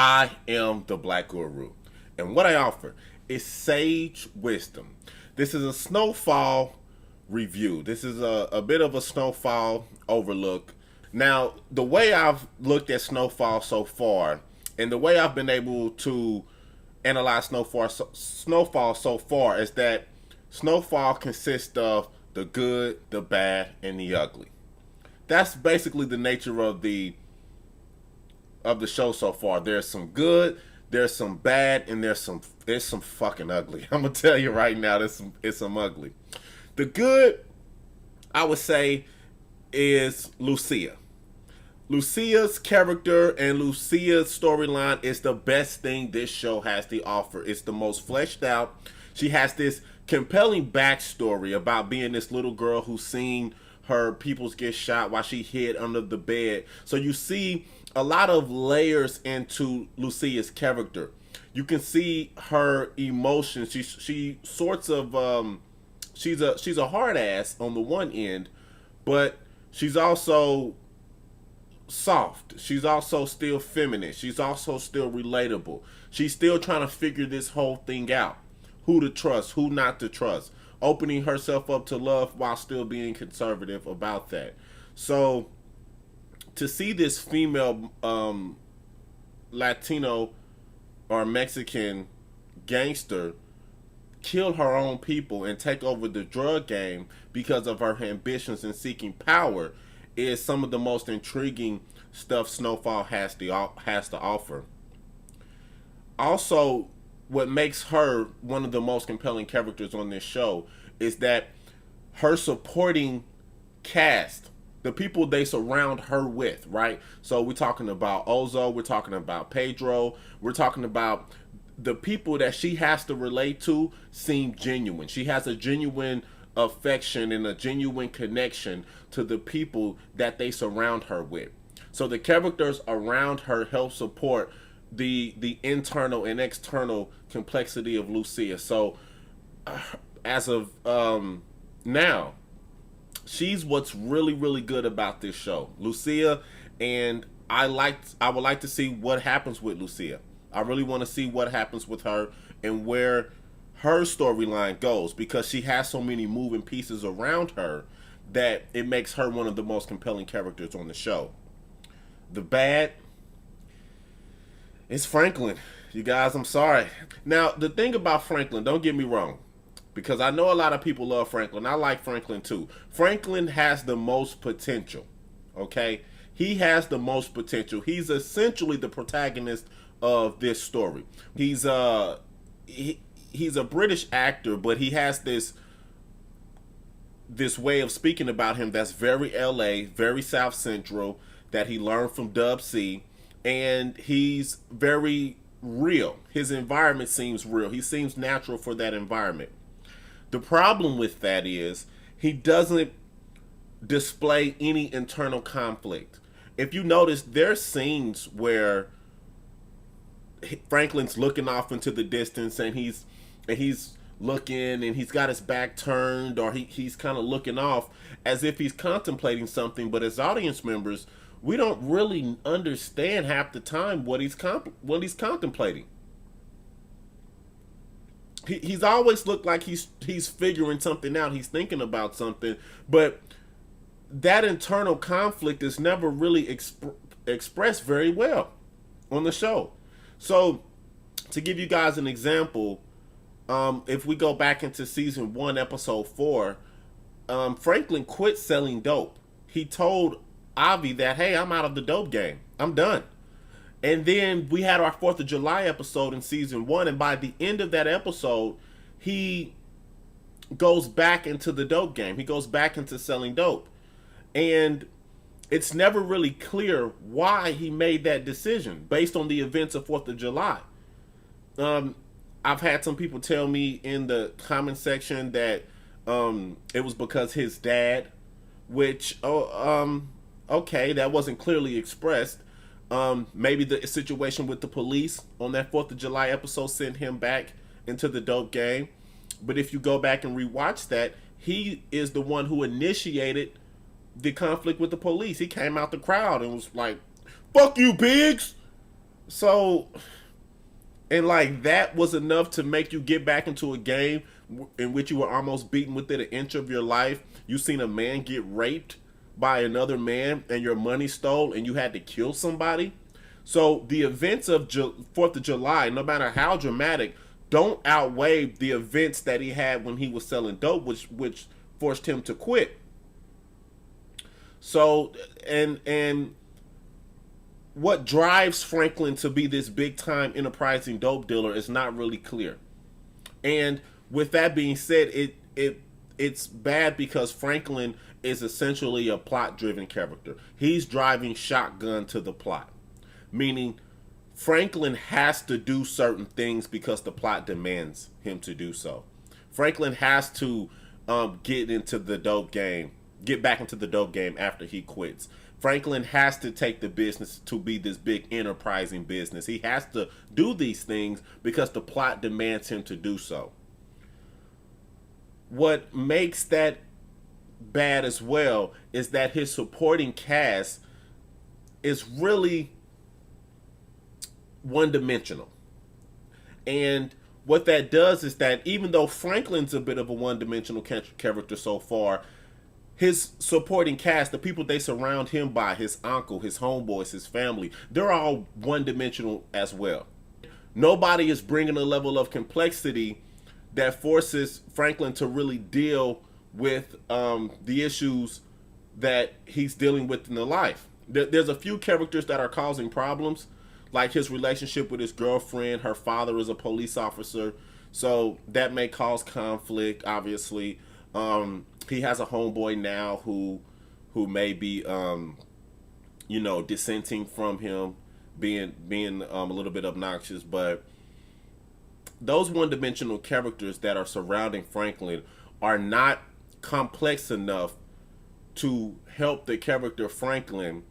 I am the Black Guru, and what I offer is sage wisdom. This is a Snowfall review. This is a bit of a Snowfall overlook. Now, the way I've looked at Snowfall so far, and the way I've been able to analyze Snowfall so far is that Snowfall consists of the good, the bad, and the ugly. That's basically the nature of the show so far. There's some good, there's some bad, and there's some fucking ugly. I'm gonna tell you right now, it's some ugly. The good, I would say, is Lucia. Lucia's character and Lucia's storyline is the best thing this show has to offer. It's the most fleshed out. She has this compelling backstory about being this little girl who's seen her peoples get shot while she hid under the bed. So you see a lot of layers into Lucia's character. You can see her emotions. She sorts of she's a hard ass on the one end, but she's also soft. She's also still feminine. She's also still relatable. She's still trying to figure this whole thing out. Who to trust, who not to trust. Opening herself up to love while still being conservative about that. So to see this female Latino or Mexican gangster kill her own people and take over the drug game because of her ambitions and seeking power is some of the most intriguing stuff Snowfall has to offer. Also, what makes her one of the most compelling characters on this show is that her supporting cast, the people they surround her with, right? So we're talking about Ozo, we're talking about Pedro, we're talking about the people that she has to relate to seem genuine. She has a genuine affection and a genuine connection to the people that they surround her with. So the characters around her help support the internal and external complexity of Lucia. So as of now, she's what's really good about this show, Lucia, and I would like to see what happens with Lucia. I really want to see what happens with her and where her storyline goes, because she has so many moving pieces around her that it makes her one of the most compelling characters on the show. The bad is Franklin. You guys, I'm sorry. Now, the thing about Franklin, don't get me wrong, because I know a lot of people love Franklin. I like Franklin too. Franklin has the most potential, okay? He has the most potential. He's essentially the protagonist of this story. He's a British actor, but he has this way of speaking about him that's very LA, very South Central, that he learned from Dub C, and he's very real. His environment seems real. He seems natural for that environment. The problem with that is he doesn't display any internal conflict. If you notice, there's scenes where Franklin's looking off into the distance and he's looking and he's got his back turned, or he's kind of looking off as if he's contemplating something, but as audience members, we don't really understand half the time what he's contemplating. He's always looked like he's figuring something out. He's thinking about something, but that internal conflict is never really expressed very well on the show. So, to give you guys an example, if we go back into season 1, episode 4, Franklin quit selling dope. He told Avi that, hey, I'm out of the dope game. I'm done. And then we had our 4th of July episode in season 1, and by the end of that episode, he goes back into the dope game. He goes back into selling dope. And it's never really clear why he made that decision based on the events of 4th of July. I've had some people tell me in the comment section that it was because his dad, which, okay, that wasn't clearly expressed. Maybe the situation with the police on that 4th of July episode sent him back into the dope game. But if you go back and rewatch that, he is the one who initiated the conflict with the police. He came out the crowd and was like, fuck you, pigs! So, and like that was enough to make you get back into a game in which you were almost beaten within an inch of your life. You seen a man get raped by another man and your money stole and you had to kill somebody. So the events of 4th of July, no matter how dramatic, don't outweigh the events that he had when he was selling dope, which forced him to quit. So and what drives Franklin to be this big time enterprising dope dealer is not really clear. And with that being said, it's bad because Franklin is essentially a plot driven character. He's driving shotgun to the plot, meaning Franklin has to do certain things because the plot demands him to do so. Franklin has to get into the dope game, get back into the dope game after he quits. Franklin has to take the business to be this big enterprising business. He has to do these things because the plot demands him to do so. What makes that bad as well is that his supporting cast is really one dimensional. And what that does is that even though Franklin's a bit of a one dimensional character so far, his supporting cast, the people they surround him by, his uncle, his homeboys, his family, they're all one dimensional as well. Nobody is bringing a level of complexity that forces Franklin to really deal with the issues that he's dealing with in the life. There's a few characters that are causing problems, like his relationship with his girlfriend. Her father is a police officer, so that may cause conflict, obviously. He has a homeboy now who may be dissenting from him, being a little bit obnoxious. But those one-dimensional characters that are surrounding Franklin are not complex enough to help the character Franklin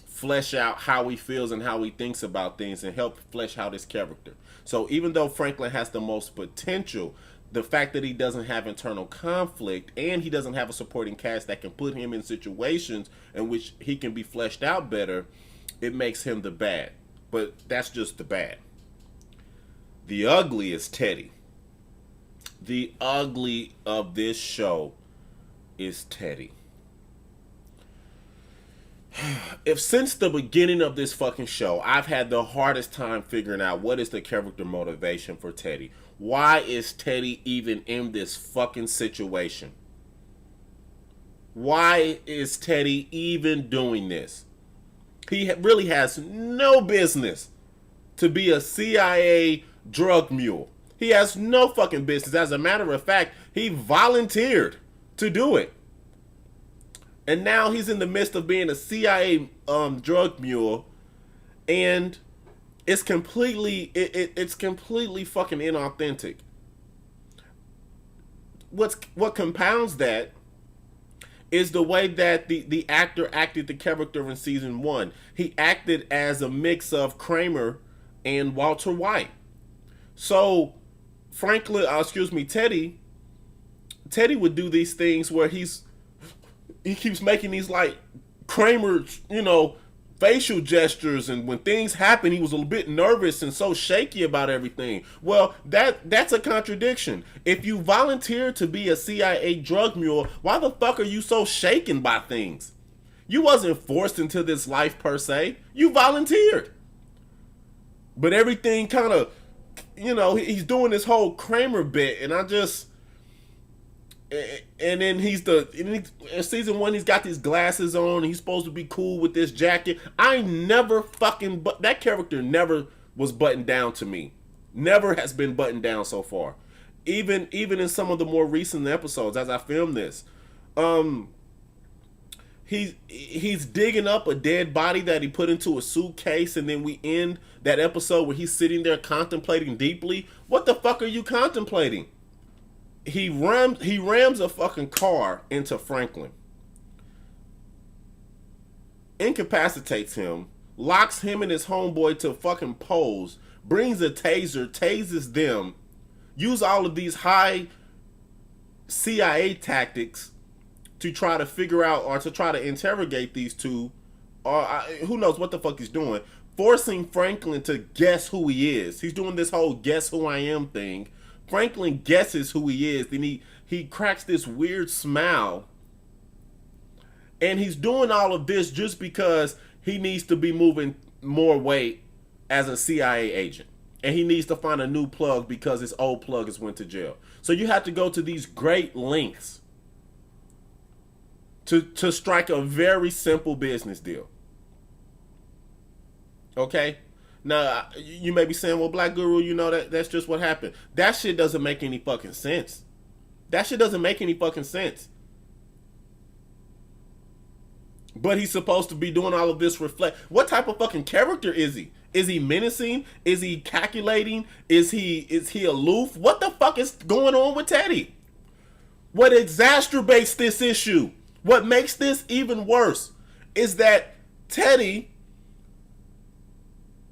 flesh out how he feels and how he thinks about things and help flesh out his character. So even though Franklin has the most potential, the fact that he doesn't have internal conflict and he doesn't have a supporting cast that can put him in situations in which he can be fleshed out better, it makes him the bad. But that's just the bad. The ugly is Teddy. The ugly of this show is Teddy. If since the beginning of this fucking show, I've had the hardest time figuring out what is the character motivation for Teddy. Why is Teddy even in this fucking situation? Why is Teddy even doing this? He really has no business to be a CIA drug mule. He has no fucking business. As a matter of fact, he volunteered to do it. And now he's in the midst of being a CIA drug mule, and it's completely it's completely fucking inauthentic. What compounds that is the way that the actor acted the character in season 1. He acted as a mix of Kramer and Walter White. So Teddy would do these things where he keeps making these like Kramer, facial gestures, and when things happen, he was a little bit nervous and so shaky about everything. Well, that's a contradiction. If you volunteer to be a CIA drug mule, why the fuck are you so shaken by things? You wasn't forced into this life per se. You volunteered. But everything kind of, he's doing this whole Kramer bit, and and then in season 1 he's got these glasses on, and he's supposed to be cool with this jacket. That character never was buttoned down to me. Never has been buttoned down so far. Even in some of the more recent episodes as I film this. He's digging up a dead body that he put into a suitcase, and then we end that episode where he's sitting there contemplating deeply. What the fuck are you contemplating? He rams a fucking car into Franklin, incapacitates him, locks him and his homeboy to fucking poles, brings a taser, tases them, use all of these high CIA tactics to try to figure out or to try to interrogate these two, or who knows what the fuck he's doing. forcing Franklin to guess who he is. He's doing this whole guess who I am thing. Franklin guesses who he is. Then he cracks this weird smile. And he's doing all of this just because he needs to be moving more weight as a CIA agent. And he needs to find a new plug because his old plug has went to jail. So you have to go to these great lengths to strike a very simple business deal. Okay? Now, you may be saying, well, Black Guru, you know, that's just what happened. That shit doesn't make any fucking sense. That shit doesn't make any fucking sense. But he's supposed to be doing all of this reflect. What type of fucking character is he? Is he menacing? Is he calculating? Is he aloof? What the fuck is going on with Teddy? What exacerbates this issue, what makes this even worse, is that Teddy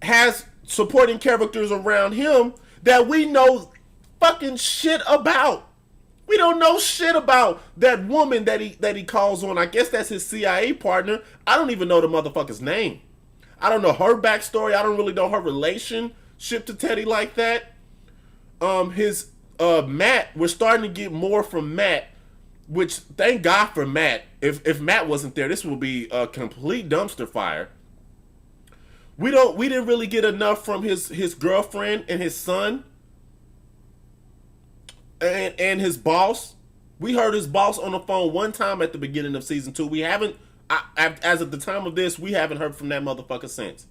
has supporting characters around him that we know fucking shit about. We don't know shit about that woman that he calls on. I guess that's his CIA partner. I don't even know the motherfucker's name. I don't know her backstory. I don't really know her relationship to Teddy like that. His Matt, we're starting to get more from Matt, which thank God for Matt. If Matt wasn't there, this would be a complete dumpster fire. We didn't really get enough from his girlfriend and his son. And his boss. We heard his boss on the phone one time at the beginning of season 2. We haven't, as of the time of this, we haven't heard from that motherfucker since.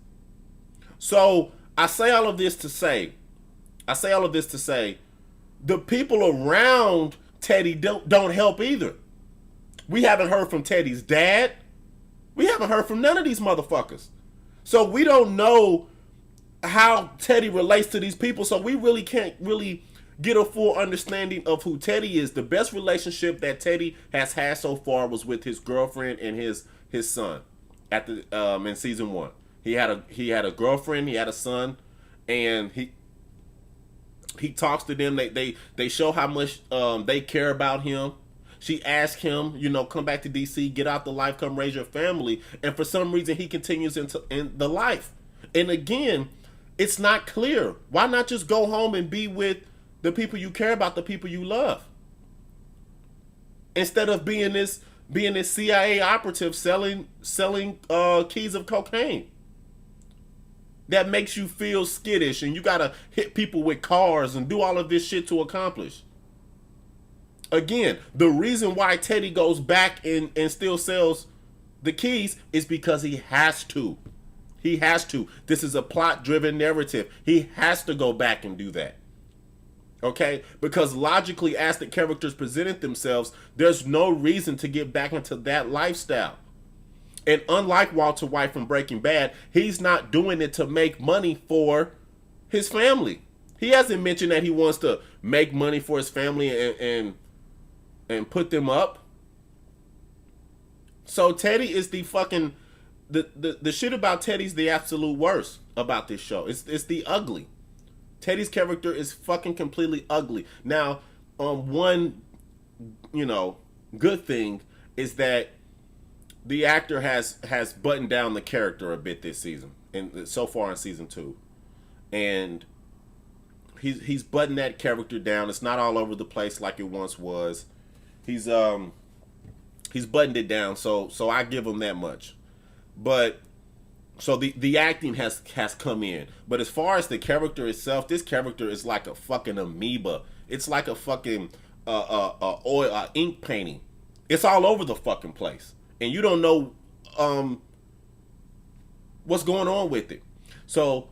So I say all of this to say, the people around Teddy don't help either. We haven't heard from Teddy's dad. We haven't heard from none of these motherfuckers. So we don't know how Teddy relates to these people. So we really can't really get a full understanding of who Teddy is. The best relationship that Teddy has had so far was with his girlfriend and his son at the in season 1. He had a girlfriend, he had a son, and he talks to them. They show how much they care about him. She asked him, come back to DC, get out the life, come raise your family, and for some reason he continues in the life. And again, it's not clear. Why not just go home and be with the people you care about, the people you love, instead of being this CIA operative selling keys of cocaine that makes you feel skittish and you gotta hit people with cars and do all of this shit to accomplish. Again, the reason why Teddy goes back and still sells the keys is because he has to. He has to. This is a plot-driven narrative. He has to go back and do that. Okay? Because logically, as the characters presented themselves, there's no reason to get back into that lifestyle. And unlike Walter White from Breaking Bad, he's not doing it to make money for his family. He hasn't mentioned that he wants to make money for his family and put them up. So Teddy is the fucking the shit about Teddy's the absolute worst about this show. It's the ugly. Teddy's character is fucking completely ugly. Now, one, good thing is that the actor has buttoned down the character a bit this season, and so far in season 2, and he's buttoned that character down. It's not all over the place like it once was. He's buttoned it down, so I give him that much. But so the acting has come in. But as far as the character itself, this character is like a fucking amoeba. It's like a fucking oil ink painting. It's all over the fucking place, and you don't know what's going on with it. So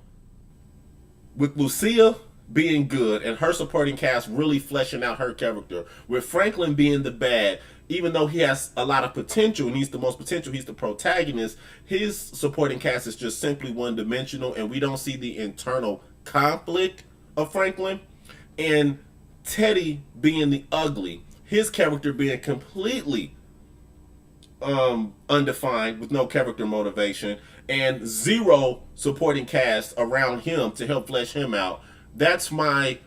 with Lucia being good and her supporting cast really fleshing out her character, with Franklin being the bad, even though he has a lot of potential and he's the most potential, he's the protagonist, his supporting cast is just simply one-dimensional, and we don't see the internal conflict of Franklin. And Teddy being the ugly, his character being completely undefined with no character motivation and zero supporting cast around him to help flesh him out. That's my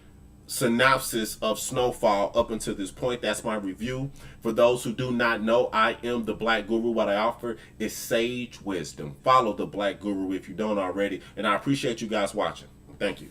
synopsis of Snowfall up until this point. That's my review. For those who do not know, I am the Black Guru. What I offer is sage wisdom. Follow the Black Guru if you don't already. And I appreciate you guys watching. Thank you.